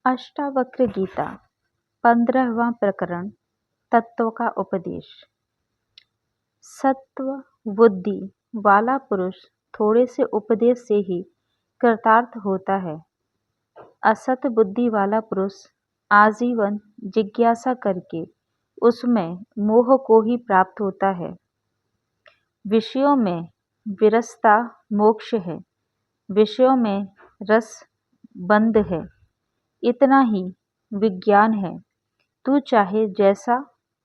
अष्टावक्र गीता 15वां प्रकरण तत्व का उपदेश। सत्व बुद्धि वाला पुरुष थोड़े से उपदेश से ही कृतार्थ होता है। असत बुद्धि वाला पुरुष आजीवन जिज्ञासा करके उसमें मोह को ही प्राप्त होता है। विषयों में विरसता मोक्ष है, विषयों में रस बंध है। इतना ही विज्ञान है, तू चाहे जैसा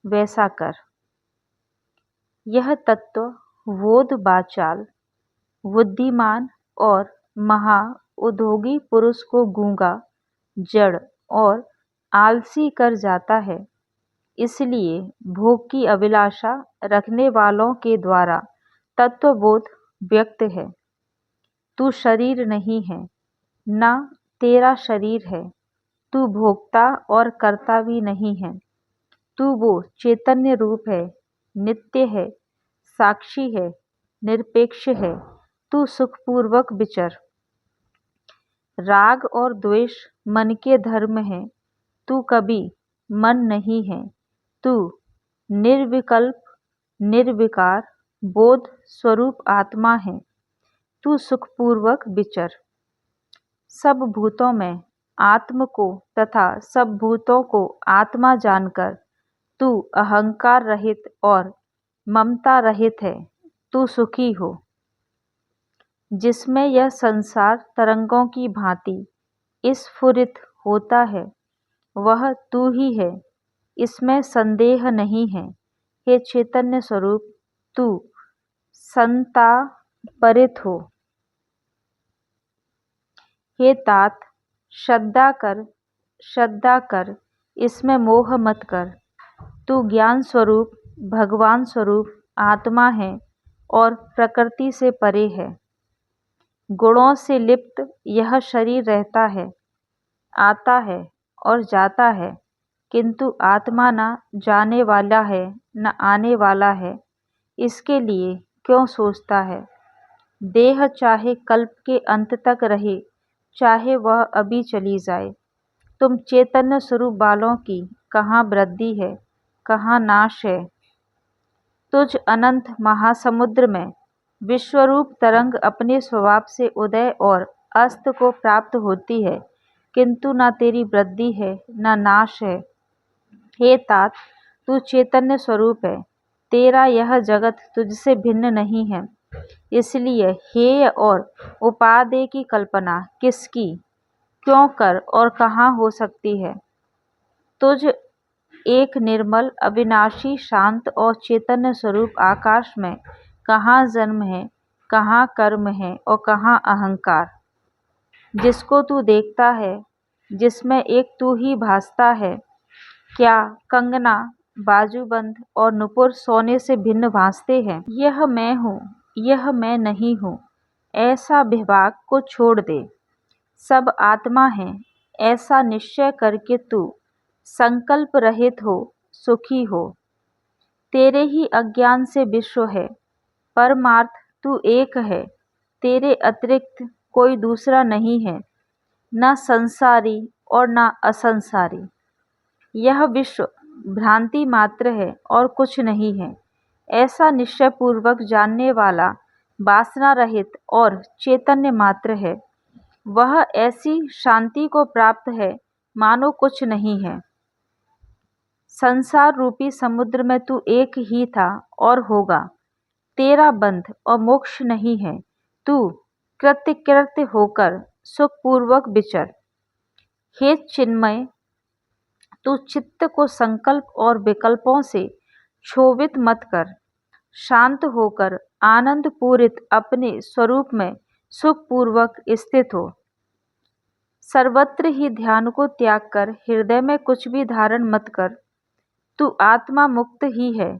वैसा कर। यह तत्व बोध वाचाल बुद्धिमान और महा उद्योगी पुरुष को गूंगा, जड़ और आलसी कर जाता है। इसलिए भोग की अभिलाषा रखने वालों के द्वारा तत्वबोध व्यक्त है। तू शरीर नहीं है, न तेरा शरीर है। तू भोक्ता और कर्ता भी नहीं है। तू वो चैतन्य रूप है, नित्य है, साक्षी है, निरपेक्ष है। तू सुखपूर्वक विचर। राग और द्वेष मन के धर्म है, तू कभी मन नहीं है। तू निर्विकल्प निर्विकार बोध स्वरूप आत्मा है। तू सुखपूर्वक विचर। सब भूतों में आत्म को तथा सब भूतों को आत्मा जानकर तू अहंकार रहित और ममता रहित है। तू सुखी हो। जिसमें यह संसार तरंगों की भांति स्फुरित होता है, वह तू ही है, इसमें संदेह नहीं है। हे चैतन्य स्वरूप, तू संतापरित हो। हे तात, श्रद्धा कर, इसमें मोह मत कर। तू ज्ञान स्वरूप भगवान स्वरूप आत्मा है और प्रकृति से परे है। गुणों से लिप्त यह शरीर रहता है, आता है और जाता है, किंतु आत्मा न जाने वाला है न आने वाला है। इसके लिए क्यों सोचता है? देह चाहे कल्प के अंत तक रहे, चाहे वह अभी चली जाए। तुम चैतन्य स्वरूप वालों की कहाँ वृद्धि है, कहाँ नाश है। तुझ अनंत महासमुद्र में विश्वरूप तरंग अपने स्वभाव से उदय और अस्त को प्राप्त होती है, किंतु न तेरी वृद्धि है न नाश है। हे तात, तू चैतन्य स्वरूप है, तेरा यह जगत तुझसे भिन्न नहीं है। इसलिए हेय और उपादेय की कल्पना किसकी, क्यों कर और कहाँ हो सकती है? तुझ एक निर्मल अविनाशी शांत और चैतन्य स्वरूप आकाश में कहाँ जन्म है, कहाँ कर्म है और कहाँ अहंकार। जिसको तू देखता है, जिसमें एक तू ही भासता है, क्या कंगना बाजूबंद और नुपुर सोने से भिन्न भासते हैं? यह मैं हूँ, यह मैं नहीं हूँ, ऐसा विभाग को छोड़ दे। सब आत्मा है, ऐसा निश्चय करके तू संकल्प रहित हो, सुखी हो। तेरे ही अज्ञान से विश्व है, परमार्थ तू एक है, तेरे अतिरिक्त कोई दूसरा नहीं है, न संसारी और न असंसारी। यह विश्व भ्रांति मात्र है और कुछ नहीं है। ऐसा निश्चय पूर्वक जानने वाला वासना रहित और चैतन्य मात्र है। वह ऐसी शांति को प्राप्त है मानो कुछ नहीं है। संसार रूपी समुद्र में तू एक ही था और होगा। तेरा बंध और मोक्ष नहीं है। तू कृत्य होकर सुखपूर्वक विचर। हे चिन्मय, तू चित्त को संकल्प और विकल्पों से क्षोभित मत कर। शांत होकर आनंद पूरित अपने स्वरूप में सुखपूर्वक स्थित हो। सर्वत्र ही ध्यान को त्याग कर हृदय में कुछ भी धारण मत कर। तू आत्मा मुक्त ही है,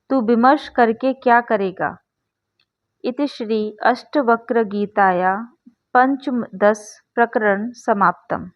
तू विमर्श करके क्या करेगा? इति श्री अष्टवक्र गीताया पंचदश प्रकरण समाप्तम।